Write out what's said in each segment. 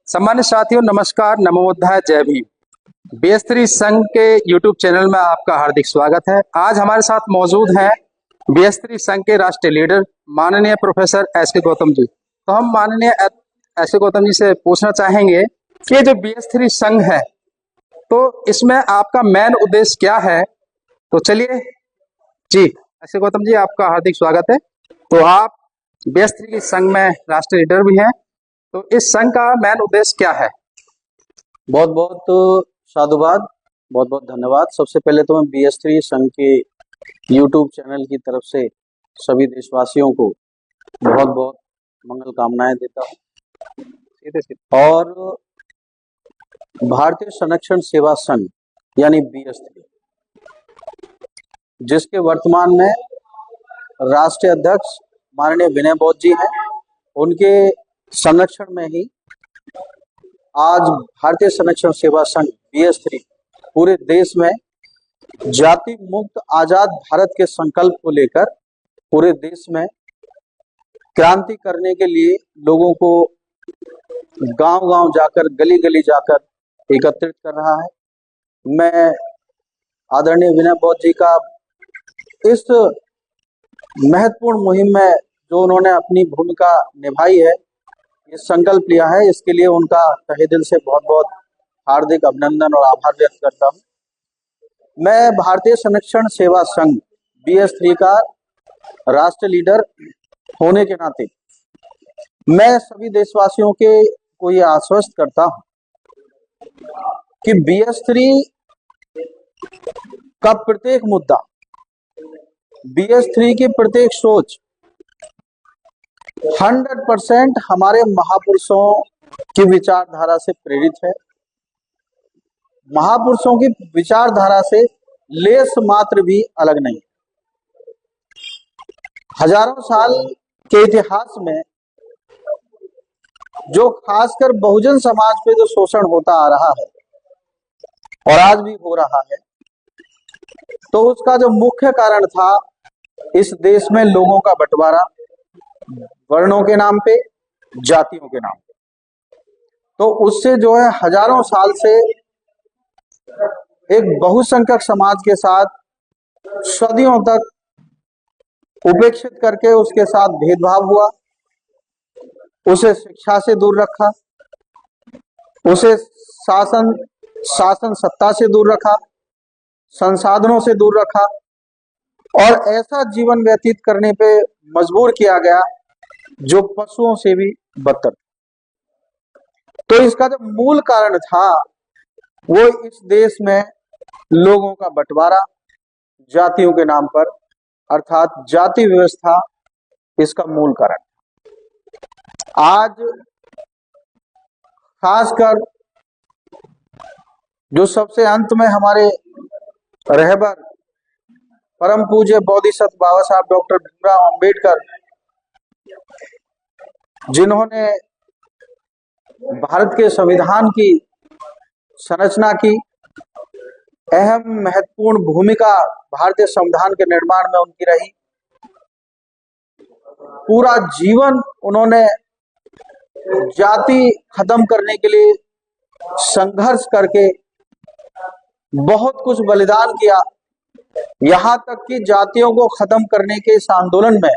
सम्मानित साथियों, नमस्कार, नमो बुद्धाय, जय भीम। बीएस3 संघ के यूट्यूब चैनल में आपका हार्दिक स्वागत है। आज हमारे साथ मौजूद हैं बीएस3 संघ के राष्ट्रीय लीडर माननीय प्रोफेसर एस.के. गौतम जी। तो हम माननीय एस.के. गौतम जी से पूछना चाहेंगे कि ये जो बीएस3 संघ है, तो इसमें आपका मेन उद्देश्य क्या है? तो चलिए जी, एस.के. गौतम जी, आपका हार्दिक स्वागत है। तो आप बीएस3 संघ में राष्ट्रीय लीडर भी हैं, तो इस संघ का मेन उद्देश्य क्या है? बहुत बहुत साधुवाद, बहुत बहुत धन्यवाद। सबसे पहले तो मैं बीएस3 संघ के यूट्यूब चैनल की तरफ से सभी देशवासियों को बहुत बहुत मंगल कामनाएं देता हूँ। और भारतीय संरक्षण सेवा संघ यानी बीएस3, जिसके वर्तमान में राष्ट्रीय अध्यक्ष माननीय विनय बौद्ध जी हैं, उनके संरक्षण में ही आज भारतीय संरक्षण सेवा संघ बीएस3 पूरे देश में जाति मुक्त आजाद भारत के संकल्प को लेकर पूरे देश में क्रांति करने के लिए लोगों को गांव-गांव जाकर, गली-गली जाकर एकत्रित कर रहा है। मैं आदरणीय विनय बौद्ध जी का इस महत्वपूर्ण मुहिम में जो उन्होंने अपनी भूमिका निभाई है, ये संकल्प लिया है, इसके लिए उनका तहे दिल से बहुत बहुत हार्दिक अभिनंदन और आभार व्यक्त करता हूँ। मैं भारतीय संरक्षण सेवा संघ बीएस3 का राष्ट्रीय लीडर होने के नाते मैं सभी देशवासियों को ये आश्वस्त करता हूँ कि बीएस3 का प्रत्येक मुद्दा, बीएस3 की प्रत्येक सोच 100% हमारे महापुरुषों की विचारधारा से प्रेरित है। महापुरुषों की विचारधारा से लेस मात्र भी अलग नहीं। हजारों साल के इतिहास में जो खासकर बहुजन समाज पे जो शोषण होता आ रहा है और आज भी हो रहा है, तो उसका जो मुख्य कारण था इस देश में लोगों का बंटवारा वर्णों के नाम पे, जातियों के नाम पे। तो उससे जो है हजारों साल से एक बहुसंख्यक समाज के साथ सदियों तक उपेक्षित करके उसके साथ भेदभाव हुआ, उसे शिक्षा से दूर रखा, उसे शासन सत्ता से दूर रखा, संसाधनों से दूर रखा और ऐसा जीवन व्यतीत करने पे मजबूर किया गया जो पशुओं से भी बदतर। तो इसका जो मूल कारण था वो इस देश में लोगों का बंटवारा जातियों के नाम पर, अर्थात जाति व्यवस्था इसका मूल कारण। आज खासकर जो सबसे अंत में हमारे रहबर परम पूज्य बोधिसत्व बाबा साहब डॉक्टर भीमराव अंबेडकर, जिन्होंने भारत के संविधान की संरचना की, अहम महत्वपूर्ण भूमिका भारतीय संविधान के निर्माण में उनकी रही। पूरा जीवन उन्होंने जाति खत्म करने के लिए संघर्ष करके बहुत कुछ बलिदान किया। यहाँ तक कि जातियों को खत्म करने के इस आंदोलन में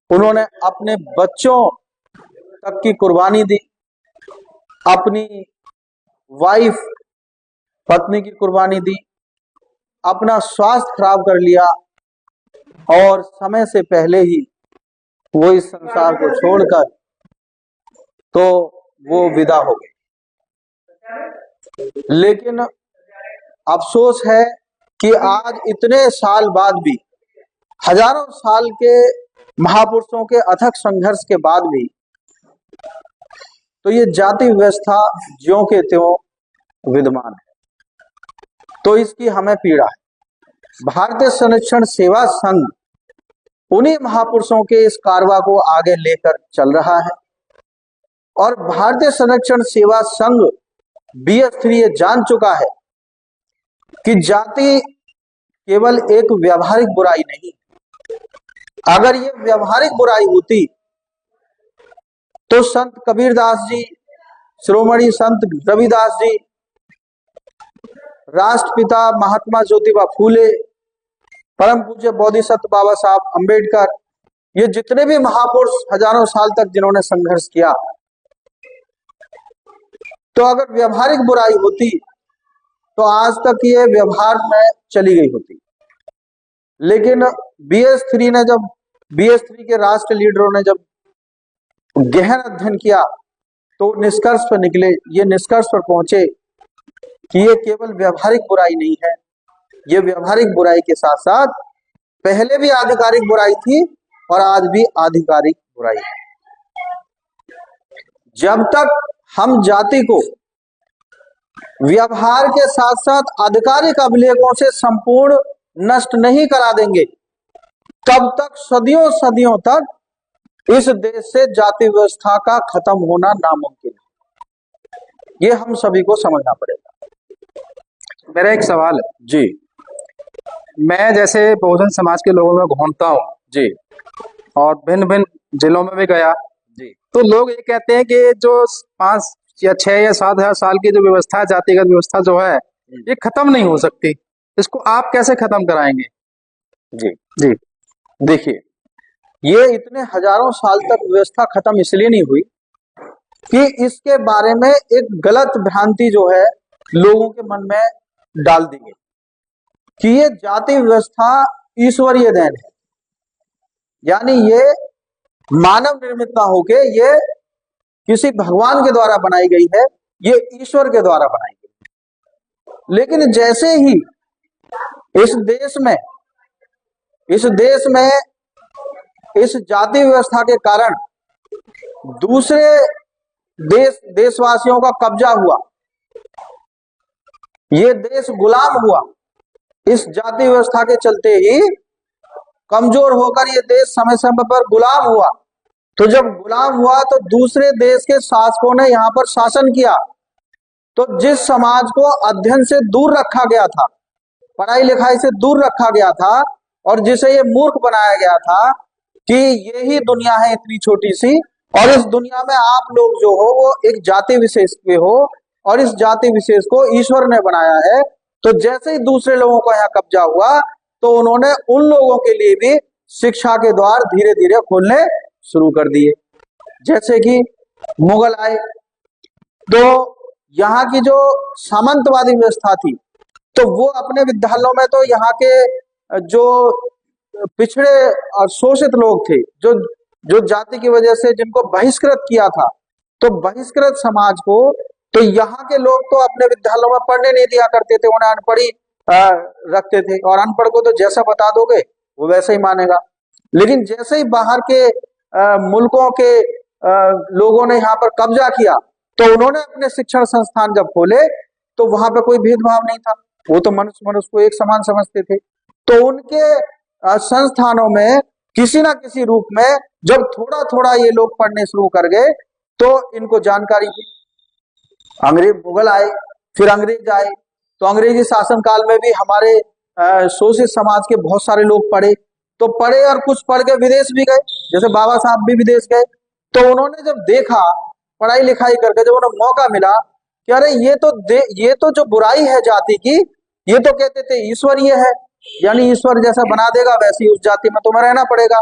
उन्होंने अपने बच्चों तक की कुर्बानी दी, अपनी वाइफ पत्नी की कुर्बानी दी, अपना स्वास्थ्य खराब कर लिया और समय से पहले ही वो इस संसार को छोड़कर तो वो विदा हो गए। लेकिन अफसोस है कि आज इतने साल बाद भी, हजारों साल के महापुरुषों के अथक संघर्ष के बाद भी, तो ये जाति व्यवस्था ज्यों के त्यों विद्यमान है। तो इसकी हमें पीड़ा है। भारतीय संरक्षण सेवा संघ उन्हीं महापुरुषों के इस कारवा को आगे लेकर चल रहा है और भारतीय संरक्षण सेवा संघ बीएस3 ये जान चुका है कि जाति केवल एक व्यावहारिक बुराई नहीं। अगर ये व्यावहारिक बुराई होती तो संत कबीरदास जी, शिरोमणि संत रविदास जी, राष्ट्रपिता महात्मा ज्योतिबा फूले, परम पूज्य बोधिसत्व बाबा साहब अंबेडकर, ये जितने भी महापुरुष हजारों साल तक जिन्होंने संघर्ष किया, तो अगर व्यवहारिक बुराई होती तो आज तक ये व्यवहार में चली गई होती। लेकिन BS3 के राष्ट्र लीडरों ने जब गहन अध्ययन किया तो निष्कर्ष पर निकले, ये निष्कर्ष पर पहुंचे कि ये केवल व्यवहारिक बुराई नहीं है, ये व्यवहारिक बुराई के साथ साथ पहले भी आधिकारिक बुराई थी और आज भी आधिकारिक बुराई है। जब तक हम जाति को व्यवहार के साथ साथ आधिकारिक अभिलेखों से संपूर्ण नष्ट नहीं करा देंगे, तब तक सदियों सदियों तक इस देश से जाति व्यवस्था का खत्म होना नामुमकिन है। ये हम सभी को समझना पड़ेगा। मेरा एक सवाल है जी मैं जैसे बहुजन समाज के लोगों में घूमता हूँ जी और भिन्न भिन्न जिलों में भी गया, जी तो लोग ये कहते हैं कि जो 5 या 6 या 7 हज़ार साल की जो व्यवस्था है, जातिगत व्यवस्था जो है, ये खत्म नहीं हो सकती। इसको आप कैसे खत्म कराएंगे? जी जी देखिए, ये इतने हजारों साल तक व्यवस्था खत्म इसलिए नहीं हुई कि इसके बारे में एक गलत भ्रांति जो है लोगों के मन में डाल दी गई कि ये जाति व्यवस्था ईश्वरीय देन है, यानी ये मानव निर्मित ना होके ये किसी भगवान के द्वारा बनाई गई है, ये ईश्वर के द्वारा बनाई गई। लेकिन जैसे ही इस देश में इस जाति व्यवस्था के कारण दूसरे देशवासियों का कब्जा हुआ, ये देश गुलाम हुआ, इस जाति व्यवस्था के चलते ही कमजोर होकर ये देश समय समय पर गुलाम हुआ। तो जब गुलाम हुआ तो दूसरे देश के शासकों ने यहाँ पर शासन किया। तो जिस समाज को अध्ययन से दूर रखा गया था, पढ़ाई लिखाई से दूर रखा गया था और जिसे ये मूर्ख बनाया गया था कि ये ही दुनिया है इतनी छोटी सी, और इस दुनिया में आप लोग जो हो वो एक जाति विशेष के हो और इस जाति विशेष को ईश्वर ने बनाया है। तो जैसे ही दूसरे लोगों का यहाँ कब्जा हुआ तो उन्होंने उन लोगों के लिए भी शिक्षा के द्वार धीरे धीरे खोलने शुरू कर दिए। जैसे कि मुगल आए तो यहाँ की जो सामंतवादी व्यवस्था थी, तो वो अपने विद्यालयों में तो यहाँ के जो पिछड़े और शोषित लोग थे, जो जाति की वजह से जिनको बहिष्कृत किया था, तो बहिष्कृत समाज को तो यहाँ के लोग तो अपने विद्यालयों में पढ़ने नहीं दिया करते थे, उन्हें अनपढ़ी रखते थे और अनपढ़ को तो जैसा बता दोगे वो वैसे ही मानेगा। लेकिन जैसे ही बाहर के मुल्कों के लोगों ने यहाँ पर कब्जा किया तो उन्होंने अपने शिक्षण संस्थान जब खोले तो वहां पे कोई भेदभाव नहीं था, वो तो मनुष्य को एक समान समझते थे। तो उनके संस्थानों में किसी ना किसी रूप में जब थोड़ा थोड़ा ये लोग पढ़ने शुरू कर गए तो इनको जानकारी हुई। अंग्रेज मुगल आए, फिर अंग्रेज आए, तो अंग्रेजी शासन काल में भी हमारे शोषित समाज के बहुत सारे लोग पढ़े, तो पढ़े और कुछ पढ़ के विदेश भी गए, जैसे बाबा साहब भी विदेश गए। तो उन्होंने जब देखा पढ़ाई लिखाई करके, जब उन्हें मौका मिला कि अरे ये तो जो बुराई है जाति की, ये तो कहते थे ईश्वरीय है, यानी ईश्वर जैसा बना देगा वैसी उस जाति में तुम्हें रहना पड़ेगा,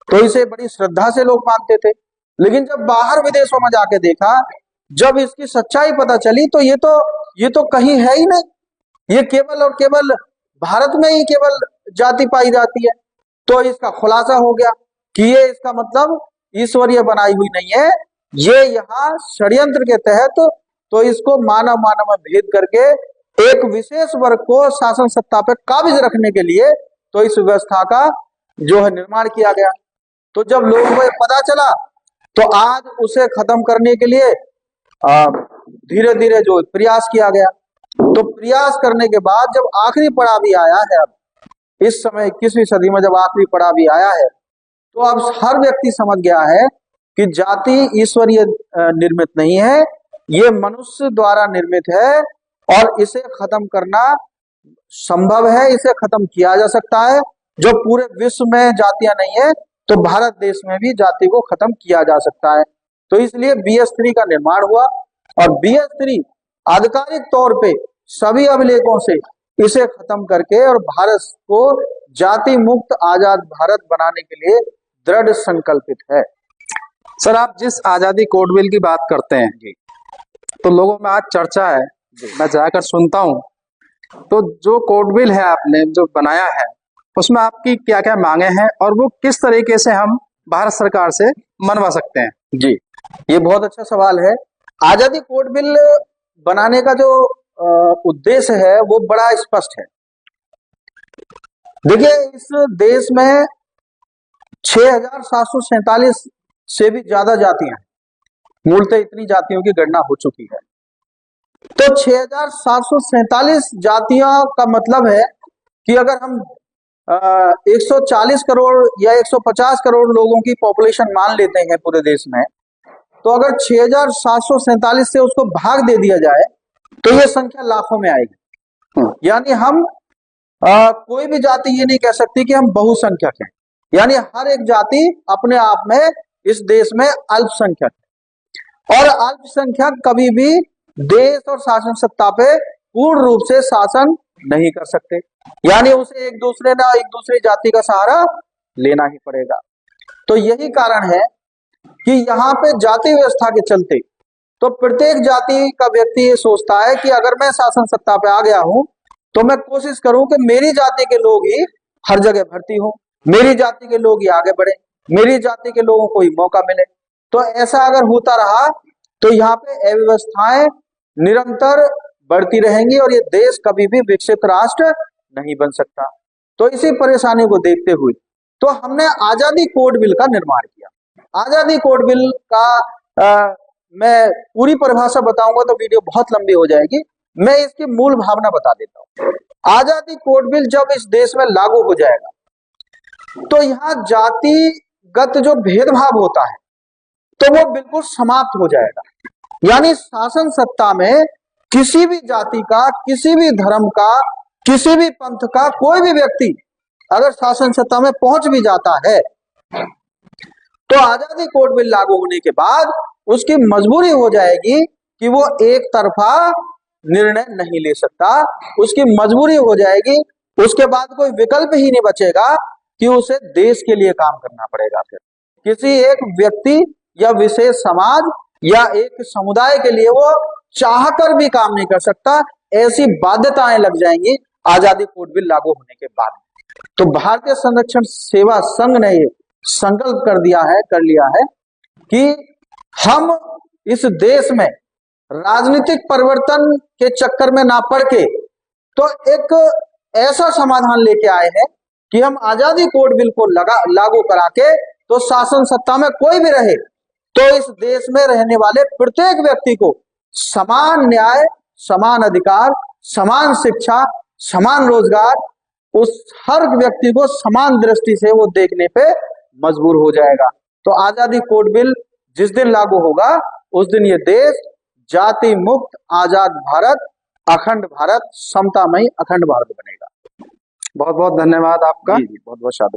तो इसे बड़ी श्रद्धा से लोग मानते थे। लेकिन जब बाहर विदेशों में जाके देखा, जब इसकी सच्चाई पता चली तो ये तो कहीं है ही नहीं, ये केवल और केवल भारत में ही केवल जाति पाई जाती है। तो इसका खुलासा हो गया कि ये इसका मतलब ईश्वरीय बनाई हुई नहीं है, ये यहाँ षड्यंत्र के तहत तो इसको मानव में भेद करके एक विशेष वर्ग को शासन सत्ता पर काबिज रखने के लिए तो इस व्यवस्था का जो है निर्माण किया गया। तो जब लोगों को पता चला तो आज उसे खत्म करने के लिए धीरे धीरे जो प्रयास किया गया। तो प्रयास करने के बाद जब आखिरी पड़ाव भी आया है, अब इस समय 21वीं सदी में जब आखिरी पड़ाव भी आया है, तो अब हर व्यक्ति समझ गया है कि जाति ईश्वरीय निर्मित नहीं है, ये मनुष्य द्वारा निर्मित है और इसे खत्म करना संभव है, इसे खत्म किया जा सकता है। जो पूरे विश्व में जातियां नहीं है तो भारत देश में भी जाति को खत्म किया जा सकता है। तो इसलिए BS3 का निर्माण हुआ। और BS3 आधिकारिक तौर पे सभी अभिलेखों से इसे खत्म करके और भारत को जाति मुक्त आजाद भारत बनाने के लिए दृढ़ संकल्पित है। सर, आप जिस आजादी कोड बिल की बात करते हैं जी तो लोगों में आज चर्चा है, मैं जाकर सुनता हूँ, तो जो कोड बिल है आपने जो बनाया है उसमें आपकी क्या क्या मांगे हैं और वो किस तरीके से हम भारत सरकार से मनवा सकते हैं? जी, ये बहुत अच्छा सवाल है। आजादी कोड बिल बनाने का जो उद्देश्य है वो बड़ा स्पष्ट है। देखिए, इस देश में 6,747 से भी ज्यादा जातियां हैं। मूलतः इतनी जातियों की गणना हो चुकी है। तो 6,747 जातियां का मतलब है कि अगर हम 140 करोड़ या 150 करोड़ लोगों की पॉपुलेशन मान लेते हैं पूरे देश में, तो अगर 6,747 से उसको भाग दे दिया जाए तो ये संख्या लाखों में आएगी। यानी हम कोई भी जाति ये नहीं कह सकती कि हम बहुसंख्यक हैं। यानी हर एक जाति अपने आप में इस देश में अल्पसंख्यक है, और अल्पसंख्यक कभी भी देश और शासन सत्ता पे पूर्ण रूप से शासन नहीं कर सकते। यानी उसे एक दूसरी जाति का सहारा लेना ही पड़ेगा। तो यही कारण है कि यहाँ पे जाति व्यवस्था के चलते तो प्रत्येक जाति का व्यक्ति ये सोचता है कि अगर मैं शासन सत्ता पे आ गया हूं तो मैं कोशिश करूं कि मेरी जाति के लोग ही हर जगह भर्ती हो, मेरी जाति के लोग ही आगे बढ़े, मेरी जाति के लोगों को ही मौका मिले। तो ऐसा अगर होता रहा तो यहाँ पे अव्यवस्थाएं निरंतर बढ़ती रहेंगी और ये देश कभी भी विकसित राष्ट्र नहीं बन सकता। तो इसी परेशानी को देखते हुए तो हमने आजादी कोड बिल का निर्माण किया। आजादी कोड बिल का मैं पूरी परिभाषा बताऊंगा तो वीडियो बहुत लंबी हो जाएगी। मैं इसकी मूल भावना बता देता हूँ। आजादी कोड बिल जब इस देश में लागू हो जाएगा तो यहाँ जातिगत जो भेदभाव होता है तो वो बिल्कुल समाप्त हो जाएगा। यानी शासन सत्ता में किसी भी जाति का, किसी भी धर्म का, किसी भी पंथ का कोई भी व्यक्ति अगर शासन सत्ता में पहुंच भी जाता है तो आजादी कोड बिल लागू होने के बाद उसकी मजबूरी हो जाएगी कि वो एक तरफा निर्णय नहीं ले सकता। उसकी मजबूरी हो जाएगी, उसके बाद कोई विकल्प ही नहीं बचेगा कि उसे देश के लिए काम करना पड़ेगा। फिर किसी एक व्यक्ति या विशेष समाज या एक समुदाय के लिए वो चाहकर भी काम नहीं कर सकता। ऐसी बाध्यताएं लग जाएंगी आजादी कोड बिल लागू होने के बाद। तो भारतीय संरक्षण सेवा संघ ने ये संकल्प कर लिया है कि हम इस देश में राजनीतिक परिवर्तन के चक्कर में ना पड़ के तो एक ऐसा समाधान लेके आए हैं कि हम आजादी कोड बिल को लागू करा के तो शासन सत्ता में कोई भी रहे तो इस देश में रहने वाले प्रत्येक व्यक्ति को समान न्याय, समान अधिकार, समान शिक्षा, समान रोजगार, उस हर व्यक्ति को समान दृष्टि से वो देखने पे मजबूर हो जाएगा। तो आजादी कोड बिल जिस दिन लागू होगा उस दिन ये देश जाति मुक्त आजाद भारत, अखंड भारत, समतामयी अखंड भारत बनेगा। बहुत बहुत धन्यवाद आपका। जी, बहुत बहुत शाबाश।